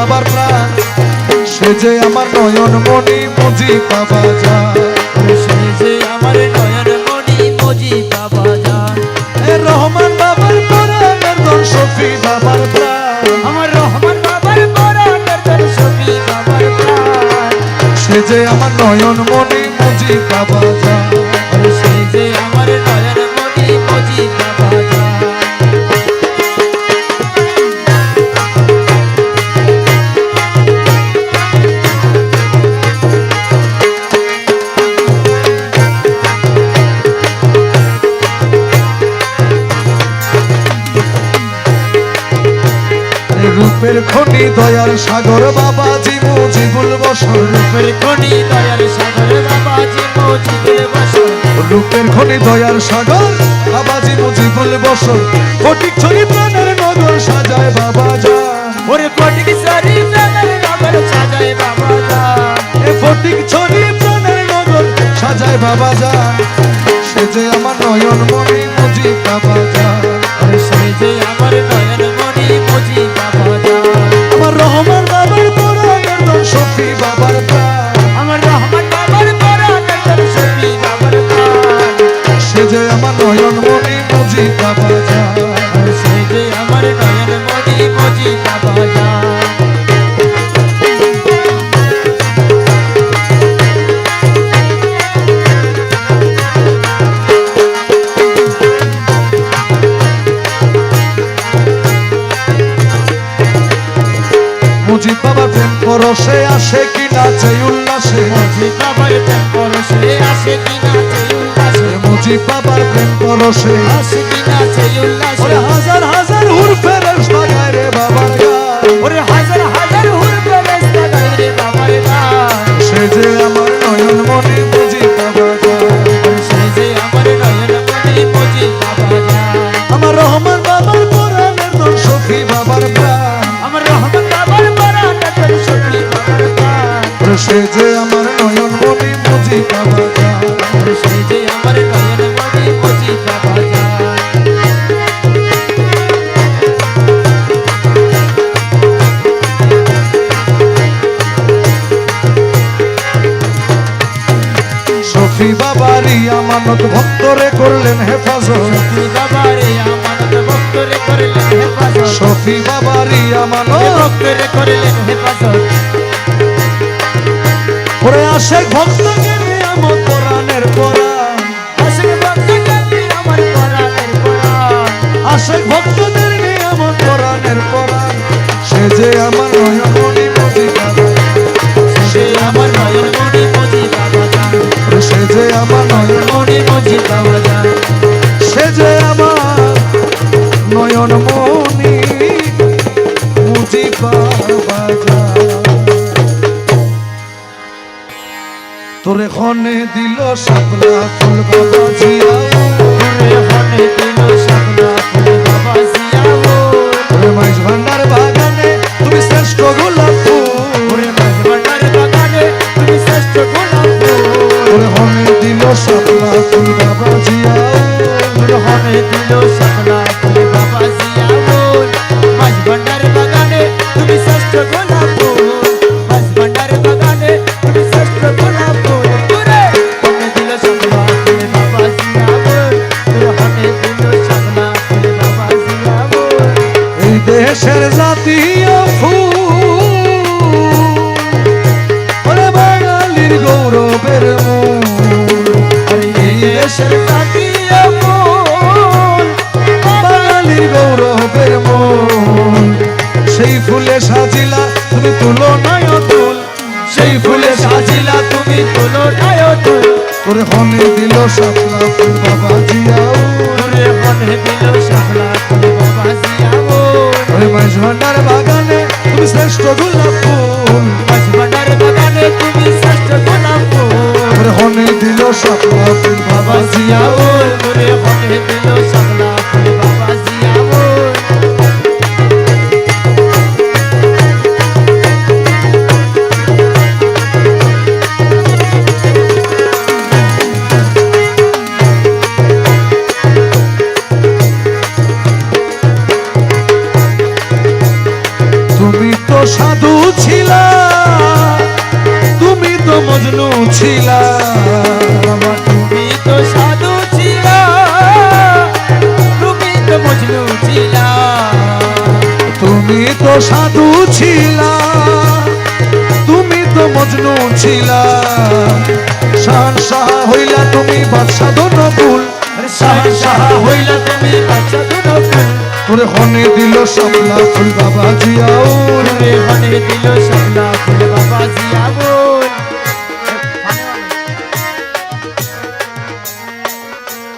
বাবার প্রাণ সে যে আমার নয়ন মণি মুজিবা বাজান সে যে আমার নয়ন মণি মুজিবা বাজান রহমান বাবার পরাণের ধন শফি বাবার প্রাণ আমার রহমান বাবার পরাণের ধন শফি বাবার প্রাণ সে যে আমার নয়ন মণি মুজিবা বাজান সে যে আমার নয়ন মণি মুজিবা বাজান রূপের খনি দয়ার সাগর বাবাজি মুজিবুল বসর রূপের খনি দয়ার সাগর বাবাজি মুজিবুল বসর রূপের খনি দয়ার সাগর বাবাজি মুজিবুল বসর ফটিক ছড়ি প্রাণের নগর সাজায় বাবা যান ওরে ফটিক ছড়ি প্রাণের নগর সাজায় বাবা যান ফটিক ছড়ি প্রাণের নগর সাজায় বাবা যান সে যে আমার নয়ন মণি মুজিবা বাজান সে যে আমার নয়ন মণি মুজিবা বাজান আমার রহমান বাবার পরাণের ধন শফি বাবার প্রাণ আমার রহমান বাবার পরাণের ধন শফি বাবার প্রাণ সে যে আমার নয়ন মণি মুজিবা বাজান সে যে আমার নয়ন মণি মুজিবা বাজান মুজিব বাবার প্রেম পরশে আসে কি নাচে উল্লাসে মুজিব বাবার প্রেম পরশে আসে কি নাচে উল্লাসে মুজিব বাবার প্রেম পরশে আসে কি নাচে উল্লাসে ওরে হাজার হাজার হুর ফেরেশতা গায় রে বাবার গান ওরে হাজার হাজার হুর ফেরেশতা গায় রে বাবার গান সে যে আমার নয়ন মণি মুজিবা বাজান সে যে আমার নয়ন মণি মুজিবা বাজান আমার রহমান বাবার পরাণের ধন শফি বাবার প্রাণ আমার রহমান বাবার পরাণের ধন শফি বাবার প্রাণ সে যে আমার নয়ন মণি মুজিবা বাজান সে যে আমার নয়ন মণি মুজিবা বাজান শফি বাবারি আমানত ভক্তরে করলেন হেফাজত শফি বাবারে আমানত ভক্তরে করলেন হেফাজত শফি বাবারি আমানত ভক্তরে করলেন হেফাজত ওরে আশেক ভক্তকে নিয়ামত পরাণের পরাণ আশিক ভক্তকে আমার পরাণের পরাণ আশেক ভক্তদের নিয়ামত পরাণের পরাণ সে যে আমার নয়ন মণি মুজিবা সে আমার নয়ন মণি মুজিবা বাজান সে যে আমার নয়ন মণি মুজিবা বাজান সে যে আমার নয়ন মণি মুজিবা বাজান তোরে খনে দিল শাপলা ফুল বাবা জিয়া ওরে হনে দিল শাপলা ফুল বাবা জিয়াও ওরে মাইজ ভান্ডার বাগানে তুমি শ্রেষ্ঠ গোলাপ ফুল ওরে মাঝ ভান্ডার বাগানে তুমি শ্রেষ্ঠ গোলাপ ফুল ওরে খনে দিল শাপলা ফুল বাবা জিয়া ওরে হনে দিল শাপলা ফুল বাবা জিয়াও মাঝ ভান্ডার বাগানে তুমি শ্রেষ্ঠ গোলাপ ফুল মাঝ ভান্ডার বাগানে তুমি শ্রেষ্ঠ গোলাপ ফুল ওরে হনে দিল শাপলা ফুল বাবা জিয়াও ওরে হনে দিল শাপলা ফুল বাবা জিয়াও এই দেশের জাতীয় ফুল ওরে বাঙালির গৌরবের মূল আরে এই দেশের জাতীয় ফুল বাঙালির গৌরবের মূল সেই ফুলে সাজিলা তুমি তুলো নয় তুল সেই ফুলে সাজিলা তুমি তুলো নায় তুল তোরে হনে দিল শাপলা ফুল বাবা জিয়াও ওরে হনে দিল শাপলা ফুল বাবা জিয়াও ওরে মাইজ ভান্ডার বাগানে তুমি শ্রেষ্ঠ গোলাপ ফুল মাঝ ভান্ডার বাগানে তুমি শ্রেষ্ঠ গোলাপ ফুল ওরে হনে দিল শাপলা ফুল বাবা জিয়াও ওরে হনে দিল শাপলা ফুল বাবা জিয়াও তুমি তো সাধু ছিলা তুমি তো মজনু ছিলা বাবা তুমি তো সাধু ছিলা তুমি তো মজনু ছিলা তুমি তো সাধু ছিলা তুমি তো মজনু ছিলা শাহ হইলা তুমি বাদশা নকুল শাহ হইলা তুমি বাচ্চা দুনো ফুল তোরে হনে দিল শাপলা ফুল বাবা জিয়াউর রে হনে দিল শাপলা ফুল বাবা